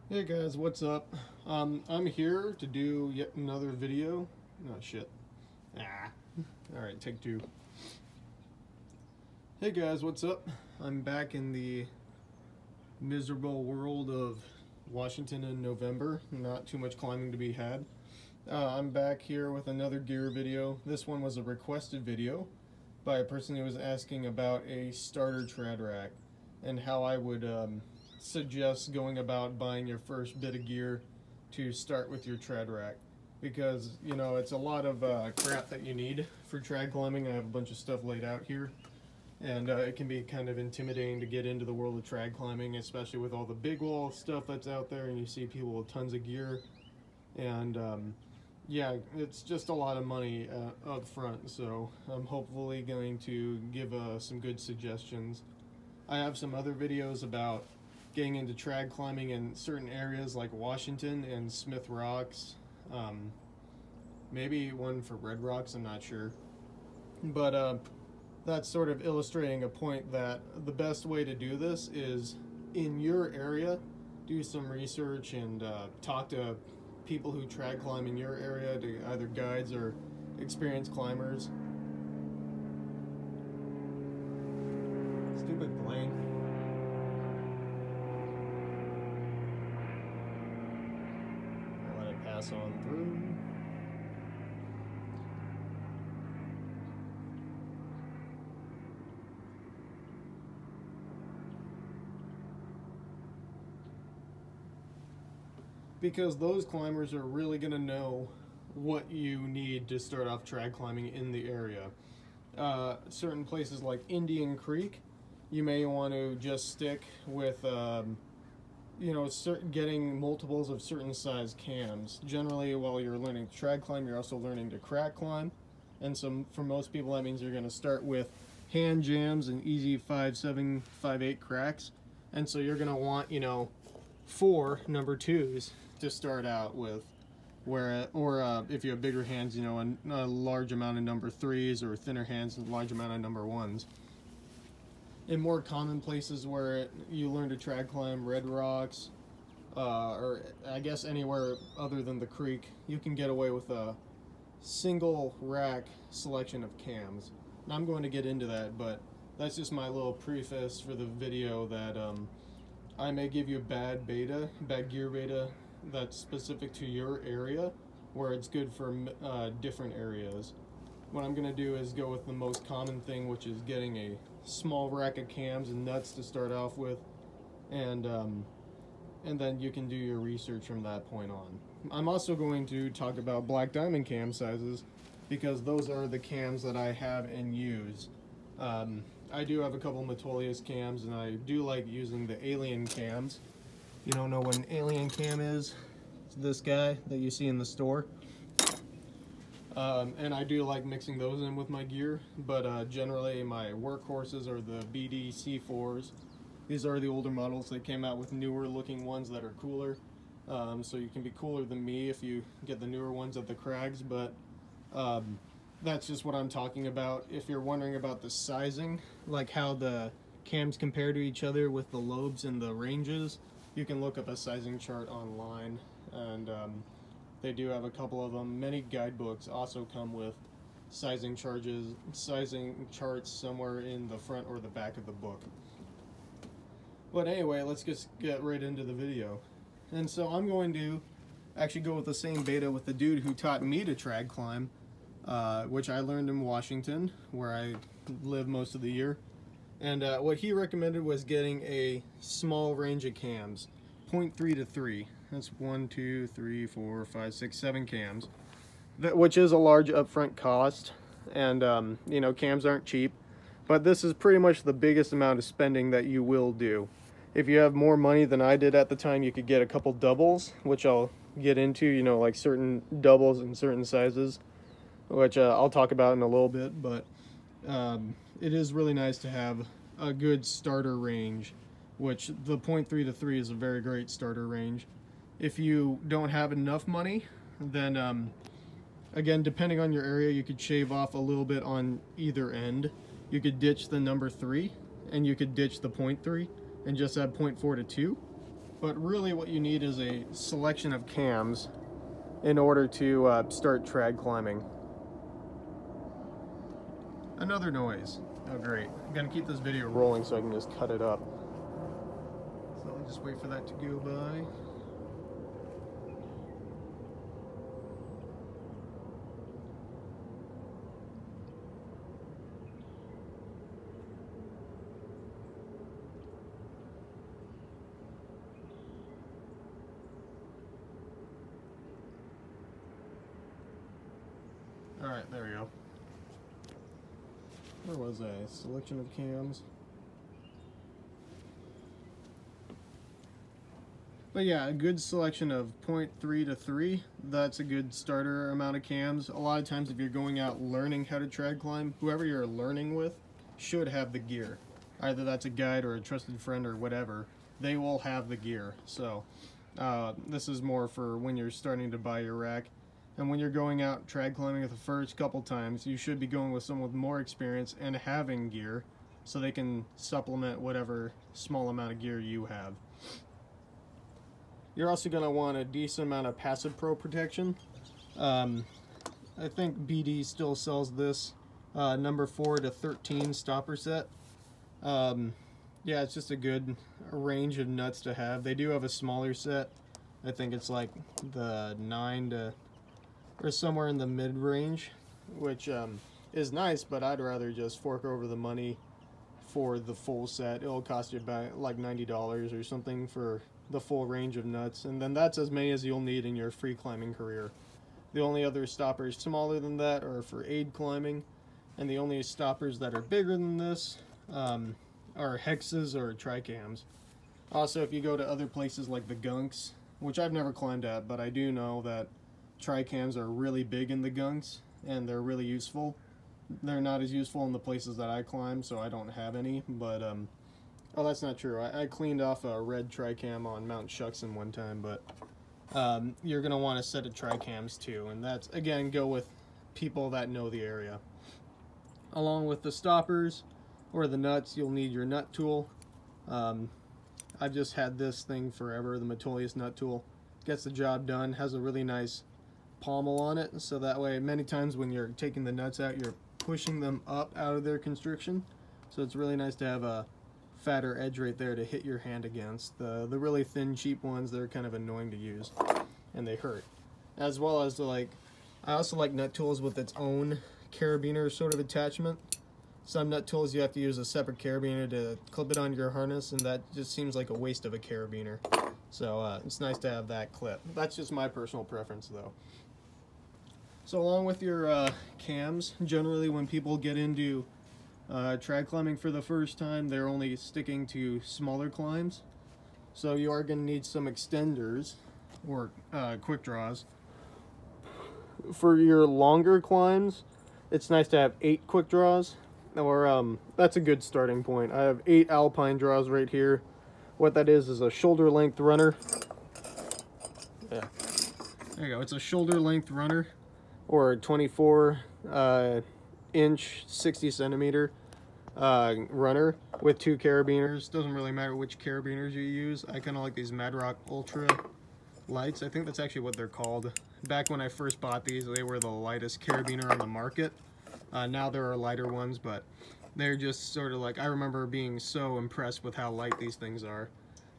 Hey guys, what's up? I'm here to do yet another video. Oh shit. Alright, take two. Hey guys, what's up? I'm back in the miserable world of Washington in November. Not too much climbing to be had. I'm back here with another gear video. This one was a requested video by a person who was asking about a starter trad rack and how I would suggest going about buying your first bit of gear to start with your trad rack, because you know it's a lot of crap that you need for trad climbing. I have a bunch of stuff laid out here, and it can be kind of intimidating to get into the world of trad climbing, especially with all the big wall stuff that's out there and you see people with tons of gear, and yeah, it's just a lot of money up front. So I'm hopefully going to give some good suggestions. I have some other videos about getting into trad climbing in certain areas like Washington and Smith Rocks. Maybe one for Red Rocks, I'm not sure. But that's sort of illustrating a point that the best way to do this is in your area, do some research and talk to people who trad climb in your area, to either guides or experienced climbers. Stupid plane. Pass on through. Because those climbers are really going to know what you need to start off trad climbing in the area. Certain places like Indian Creek, you may want to just stick with you know, getting multiples of certain size cams. Generally, while you're learning to trad climb, you're also learning to crack climb. And so for most people, that means you're going to start with hand jams and easy 5.7, 5.8 cracks. And so you're going to want, you know, 4 number 2s to start out with. Or if you have bigger hands, you know, a large amount of number 3s, or thinner hands, a large amount of number 1s. In more common places where you learn to trad climb, Red Rocks, or I guess anywhere other than the creek, you can get away with a single rack selection of cams. And I'm going to get into that, but that's just my little preface for the video, that I may give you bad gear beta that's specific to your area, where it's good for different areas. What I'm going to do is go with the most common thing, which is getting a small rack of cams and nuts to start off with, and then you can do your research from that point on. I'm also going to talk about black diamond cam sizes, because those are the cams that I have and use. I do have a couple Metolius cams, and I do like using the alien cams. If you don't know what an alien cam is, it's this guy that you see in the store. And I do like mixing those in with my gear, but generally my workhorses are the BD C4s. These are the older models. They came out with newer looking ones that are cooler, so you can be cooler than me if you get the newer ones at the Crags, but that's just what I'm talking about. If you're wondering about the sizing, like how the cams compare to each other with the lobes and the ranges, you can look up a sizing chart online, and they do have a couple of them. Many guidebooks also come with sizing charts somewhere in the front or the back of the book. But anyway, let's just get right into the video. And so I'm going to actually go with the same beta with the dude who taught me to trad climb, which I learned in Washington, where I live most of the year. And what he recommended was getting a small range of cams, 0.3 to 3. That's 1, 2, 3, 4, 5, 6, 7 cams, which is a large upfront cost. And you know, cams aren't cheap, but this is pretty much the biggest amount of spending that you will do. If you have more money than I did at the time, you could get a couple doubles, which I'll get into, you know, like certain doubles in certain sizes, which I'll talk about in a little bit. But it is really nice to have a good starter range, which the 0.3 to 3 is a very great starter range. If you don't have enough money, then again, depending on your area, you could shave off a little bit on either end. You could ditch the number 3, and you could ditch the 0.3 and just add 0.4 to 2. But really what you need is a selection of cams in order to start trad climbing. Another noise. Oh great. I'm gonna keep this video rolling so I can just cut it up. So I'll just wait for that to go by. Alright, there we go. Where was I? Selection of cams. But yeah, a good selection of 0.3 to 3. That's a good starter amount of cams. A lot of times if you're going out learning how to trad climb, whoever you're learning with should have the gear. Either that's a guide or a trusted friend or whatever. They will have the gear. So this is more for when you're starting to buy your rack. And when you're going out trad climbing the first couple times, you should be going with someone with more experience and having gear so they can supplement whatever small amount of gear you have. You're also going to want a decent amount of passive pro protection. I think BD still sells this number 4 to 13 stopper set. Yeah, it's just a good range of nuts to have. They do have a smaller set. I think it's like the 9 to... or somewhere in the mid-range, which is nice, but I'd rather just fork over the money for the full set. It'll cost you about like $90 or something for the full range of nuts, and then that's as many as you'll need in your free climbing career. The only other stoppers smaller than that are for aid climbing, and the only stoppers that are bigger than this are hexes or tricams. Also, if you go to other places like the Gunks, which I've never climbed at, but I do know that tricams are really big in the Gunks and they're really useful. They're not as useful in the places that I climb, so I don't have any, but oh, that's not true. I cleaned off a red tricam on Mount Shuckson one time, but you're gonna want a set of tricams too, and that's, again, go with people that know the area. Along with the stoppers or the nuts, you'll need your nut tool. I've just had this thing forever, the Metolius nut tool. Gets the job done, has a really nice pommel on it, so that way many times when you're taking the nuts out, you're pushing them up out of their constriction, so it's really nice to have a fatter edge right there to hit your hand against. The really thin cheap ones, they're kind of annoying to use and they hurt. As well as I also like nut tools with its own carabiner sort of attachment. Some nut tools you have to use a separate carabiner to clip it on your harness, and that just seems like a waste of a carabiner. So it's nice to have that clip. That's just my personal preference though. So along with your cams, generally when people get into trad climbing for the first time, they're only sticking to smaller climbs. So you are going to need some extenders or quick draws. For your longer climbs, it's nice to have 8 quick draws, or that's a good starting point. I have 8 Alpine Draws right here. What that is a shoulder length runner. Yeah, there you go. It's a shoulder length runner, or a 24 inch 60 centimeter runner with 2 carabiners. Doesn't really matter which carabiners you use. I kind of like these Madrock Ultra lights. I think that's actually what they're called. Back when I first bought these, they were the lightest carabiner on the market. Now there are lighter ones, but they're just sort of like, I remember being so impressed with how light these things are.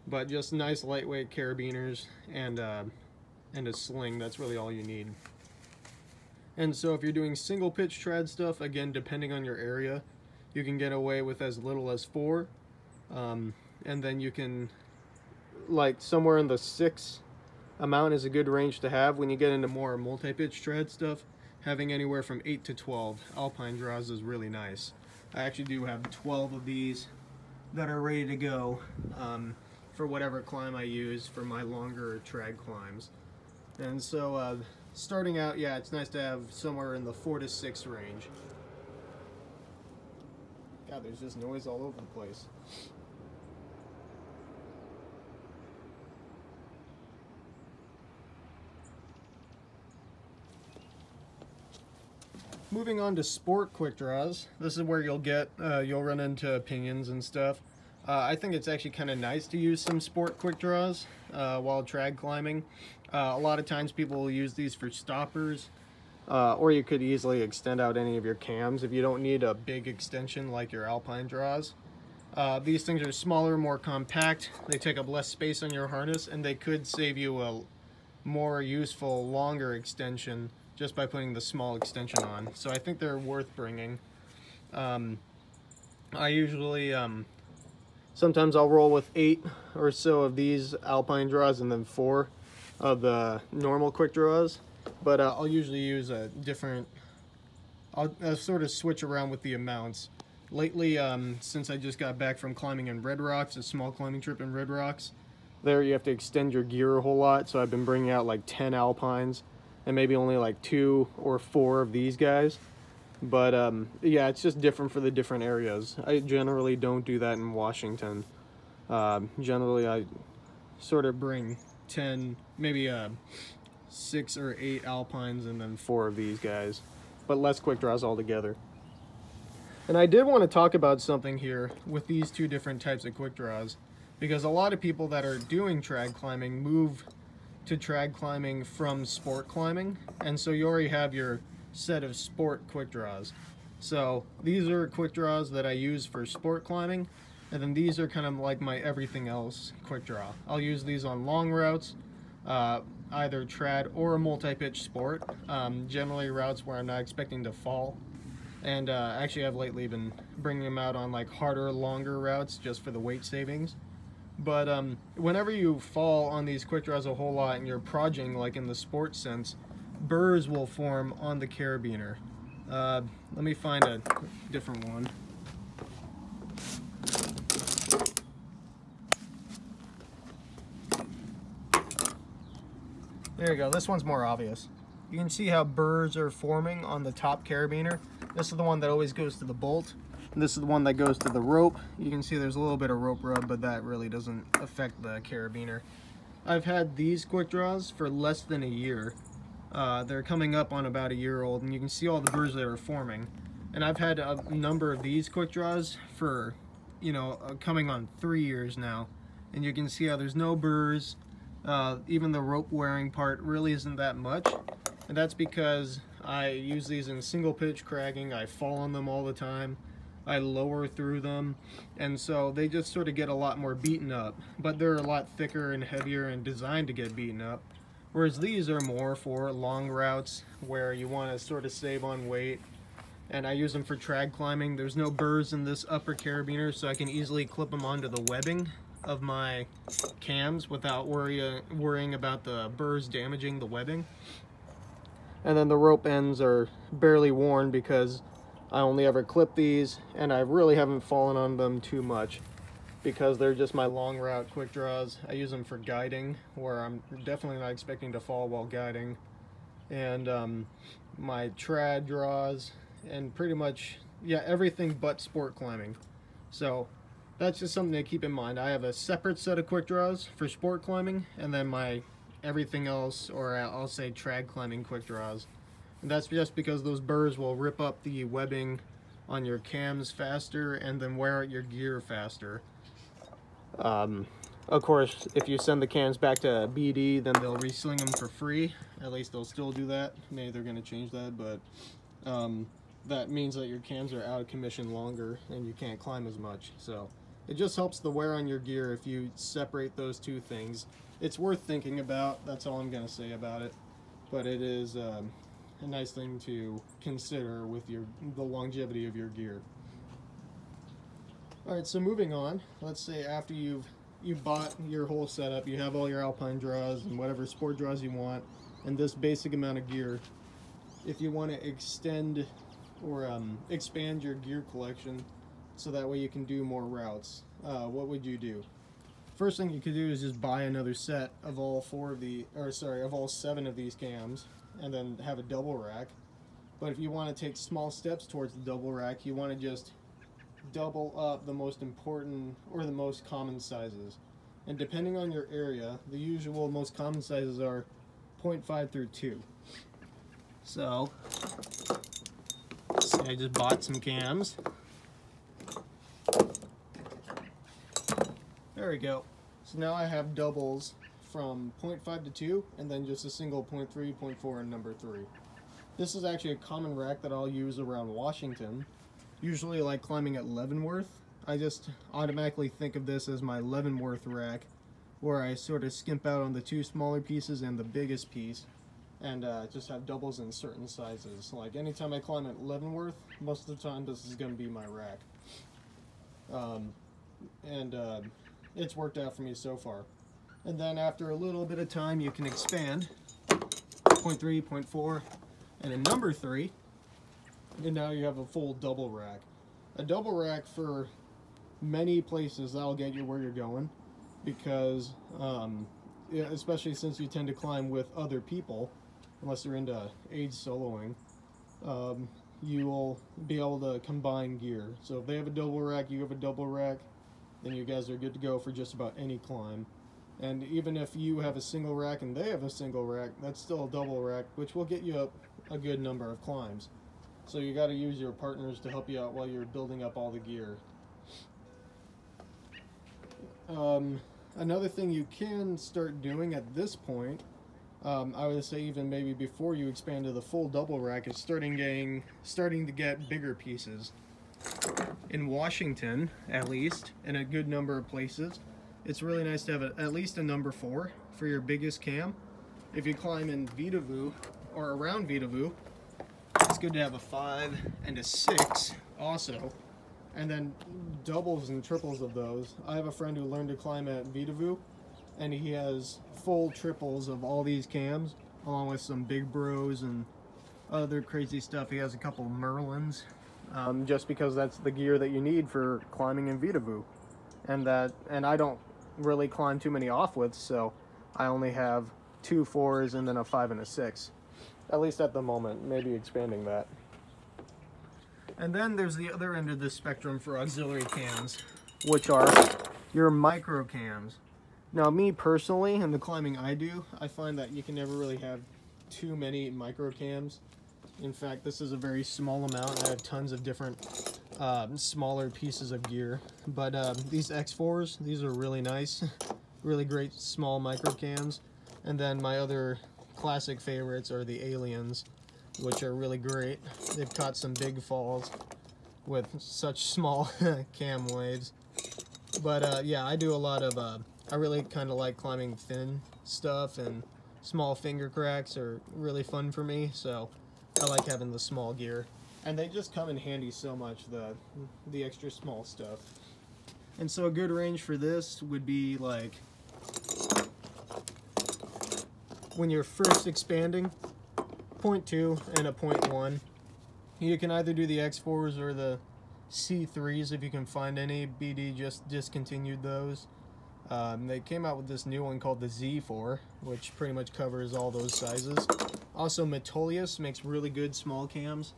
But just nice lightweight carabiners and a sling, that's really all you need. And so if you're doing single pitch trad stuff, again, depending on your area, you can get away with as little as 4. And then you can, like, somewhere in the 6 amount is a good range to have. When you get into more multi-pitch trad stuff, having anywhere from 8 to 12 Alpine Draws is really nice. I actually do have 12 of these that are ready to go for whatever climb I use for my longer trad climbs. And so starting out, yeah, it's nice to have somewhere in the 4 to 6 range. God, there's just noise all over the place. Moving on to sport quick draws. This is where you'll run into opinions and stuff. I think it's actually kind of nice to use some sport quick draws while trad climbing. A lot of times people will use these for stoppers, or you could easily extend out any of your cams if you don't need a big extension like your Alpine Draws. These things are smaller, more compact, they take up less space on your harness, and they could save you a more useful, longer extension just by putting the small extension on. So I think they're worth bringing. I usually, sometimes I'll roll with 8 or so of these Alpine Draws and then 4 of the normal quick draws, but I'll usually use a different, I'll sort of switch around with the amounts. Lately, since I just got back from climbing in Red Rocks, a small climbing trip in Red Rocks, there you have to extend your gear a whole lot, so I've been bringing out like 10 Alpines and maybe only like 2 or 4 of these guys. But yeah, it's just different for the different areas. I generally don't do that in Washington. Generally I sort of bring 10, maybe 6 or 8 Alpines and then 4 of these guys, but less quick draws altogether. And I did want to talk about something here with these two different types of quick draws, because a lot of people that are doing trad climbing move to trad climbing from sport climbing, and so you already have your set of sport quick draws. So these are quick draws that I use for sport climbing, and then these are kind of like my everything else quick draw. I'll use these on long routes, either trad or multi-pitch sport, generally routes where I'm not expecting to fall. And actually I've lately been bringing them out on like harder, longer routes just for the weight savings. But whenever you fall on these quick draws a whole lot and you're proging like in the sports sense, burrs will form on the carabiner. Let me find a different one. There you go, this one's more obvious. You can see how burrs are forming on the top carabiner. This is the one that always goes to the bolt. And this is the one that goes to the rope. You can see there's a little bit of rope rub, but that really doesn't affect the carabiner. I've had these quick draws for less than a year. They're coming up on about a year old, and you can see all the burrs that are forming. And I've had a number of these quick draws for, you know, coming on 3 years now. And you can see how there's no burrs. Even the rope wearing part really isn't that much. And that's because I use these in single pitch cragging. I fall on them all the time. I lower through them, and so they just sort of get a lot more beaten up, but they're a lot thicker and heavier and designed to get beaten up, whereas these are more for long routes where you want to sort of save on weight. And I use them for trad climbing. There's no burrs in this upper carabiner, so I can easily clip them onto the webbing of my cams without worrying about the burrs damaging the webbing. And then the rope ends are barely worn because I only ever clip these, and I really haven't fallen on them too much because they're just my long route quick draws. I use them for guiding, where I'm definitely not expecting to fall while guiding, and my trad draws, and pretty much, yeah, everything but sport climbing. So that's just something to keep in mind. I have a separate set of quick draws for sport climbing, and then my everything else, or I'll say trad climbing quick draws. And that's just because those burrs will rip up the webbing on your cams faster and then wear out your gear faster. Of course, if you send the cams back to BD, then they'll resling them for free. At least they'll still do that. Maybe they're going to change that, but that means that your cams are out of commission longer and you can't climb as much. So it just helps the wear on your gear if you separate those two things. It's worth thinking about. That's all I'm going to say about it. But it is a nice thing to consider with the longevity of your gear. Alright, so moving on, let's say after you've bought your whole setup, you have all your Alpine draws and whatever sport draws you want, and this basic amount of gear. If you want to extend or expand your gear collection so that way you can do more routes, what would you do? First thing you could do is just buy another set of all 7 of these cams, and then have a double rack. But if you want to take small steps towards the double rack, you want to just double up the most important or the most common sizes. And depending on your area, the usual most common sizes are 0.5 through 2. So, say I just bought some cams. There we go. So now I have doubles from 0.5 to 2, and then just a single 0.3, 0.4, and number 3. This is actually a common rack that I'll use around Washington. Usually like climbing at Leavenworth. I just automatically think of this as my Leavenworth rack, where I sort of skimp out on the 2 smaller pieces and the biggest piece, and just have doubles in certain sizes. Like anytime I climb at Leavenworth, most of the time this is going to be my rack. It's worked out for me so far. And then after a little bit of time, you can expand 0.3, 0.4, and a number 3, and now you have a full double rack. A double rack for many places, that'll get you where you're going, because especially since you tend to climb with other people, unless you're into age soloing, you will be able to combine gear. So if they have a double rack, you have a double rack, then you guys are good to go for just about any climb. And even if you have a single rack and they have a single rack, that's still a double rack, which will get you up a good number of climbs. So you got to use your partners to help you out while you're building up all the gear. Another thing you can start doing at this point, I would say even maybe before you expand to the full double rack, is starting to get bigger pieces. In Washington, at least, in a good number of places, it's really nice to have at least a number 4 for your biggest cam. If you climb in Vidavoo or around Vidavoo, it's good to have a 5 and a 6 also, and then doubles and triples of those. I have a friend who learned to climb at Vidavoo, and he has full triples of all these cams, along with some big bros and other crazy stuff. He has a couple Merlins, just because that's the gear that you need for climbing in Vidavoo. And I don't really climb too many off-widths, so I only have 2 4s and then a 5 and a 6. At least at the moment, maybe expanding that. And then there's the other end of the spectrum for auxiliary cams, which are your micro cams. Now me personally, in the climbing I do, I find that you can never really have too many micro cams. In fact, this is a very small amount. I have tons of different smaller pieces of gear. But these X4s, these are really nice. Really great small micro cams. And then my other classic favorites are the Aliens, which are really great. They've caught some big falls with such small cam waves. But yeah, I do a lot of, I really kind of like climbing thin stuff, and small finger cracks are really fun for me, so I like having the small gear. And they just come in handy so much, the extra small stuff. And so a good range for this would be like, when you're first expanding, 0.2 and a 0.1. You can either do the X4s or the C3s if you can find any. BD just discontinued those. They came out with this new one called the Z4, which pretty much covers all those sizes. Also, Metolius makes really good small cams.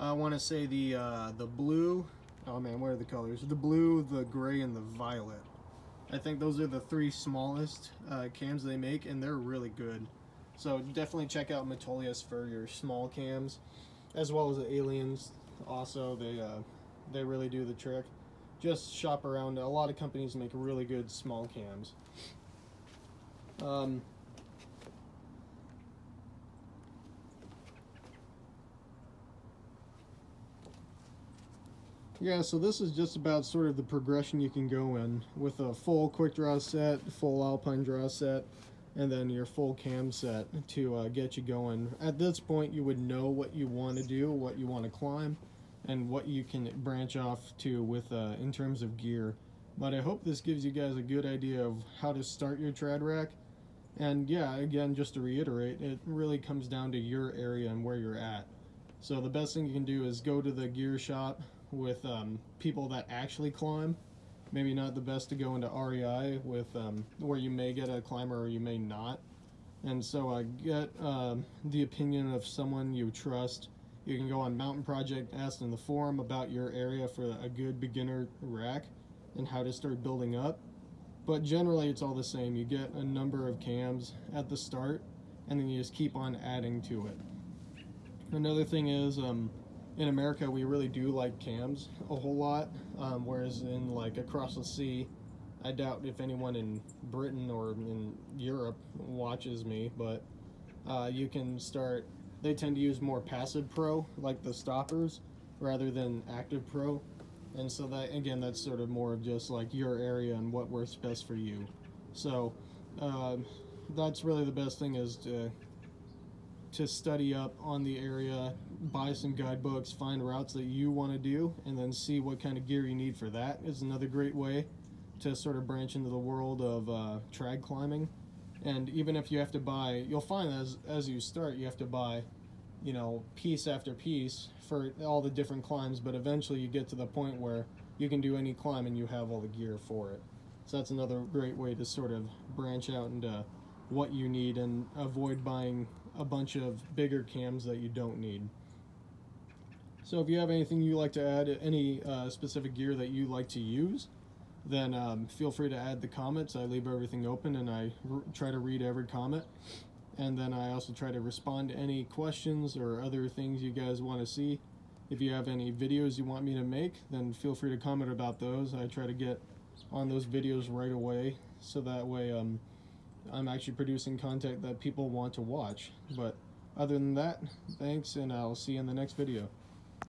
I want to say the blue, oh man, what are the colors? The blue, the gray, and the violet. I think those are the 3 smallest cams they make, and they're really good. So definitely check out Metolius for your small cams, as well as the Aliens. Also, they really do the trick. Just shop around. A lot of companies make really good small cams. Yeah, so this is just about sort of the progression you can go in with a full quick draw set, full Alpine draw set, and then your full cam set to get you going. At this point, you would know what you want to do, what you want to climb, and what you can branch off to with in terms of gear. But I hope this gives you guys a good idea of how to start your trad rack. And yeah, again, just to reiterate, it really comes down to your area and where you're at. So the best thing you can do is go to the gear shop with people that actually climb. Maybe not the best to go into REI with where you may get a climber or you may not. And so get the opinion of someone you trust. You can go on Mountain Project, ask in the forum about your area for a good beginner rack and how to start building up. But generally it's all the same. You get a number of cams at the start, and then you just keep on adding to it. Another thing is, in America we really do like cams a whole lot, whereas in like across the sea, I doubt if anyone in Britain or in Europe watches me, but you can start. They tend to use more passive pro, like the stoppers, rather than active pro. And so that, again, that's sort of more of just like your area and what works best for you. So that's really the best thing, is to study up on the area, buy some guidebooks, find routes that you want to do, and then see what kind of gear you need for that. Is another great way to sort of branch into the world of trad climbing. And even if you have to buy, you'll find as you start, you have to buy, you know, piece after piece for all the different climbs, but eventually you get to the point where you can do any climb and you have all the gear for it. So that's another great way to sort of branch out into what you need and avoid buying a bunch of bigger cams that you don't need. So if you have anything you like to add, any specific gear that you like to use, then feel free to add the comments. I leave everything open and I try to read every comment. And then I also try to respond to any questions or other things you guys want to see. If you have any videos you want me to make, then feel free to comment about those. I try to get on those videos right away, so that way I'm actually producing content that people want to watch. But other than that, thanks, and I'll see you in the next video.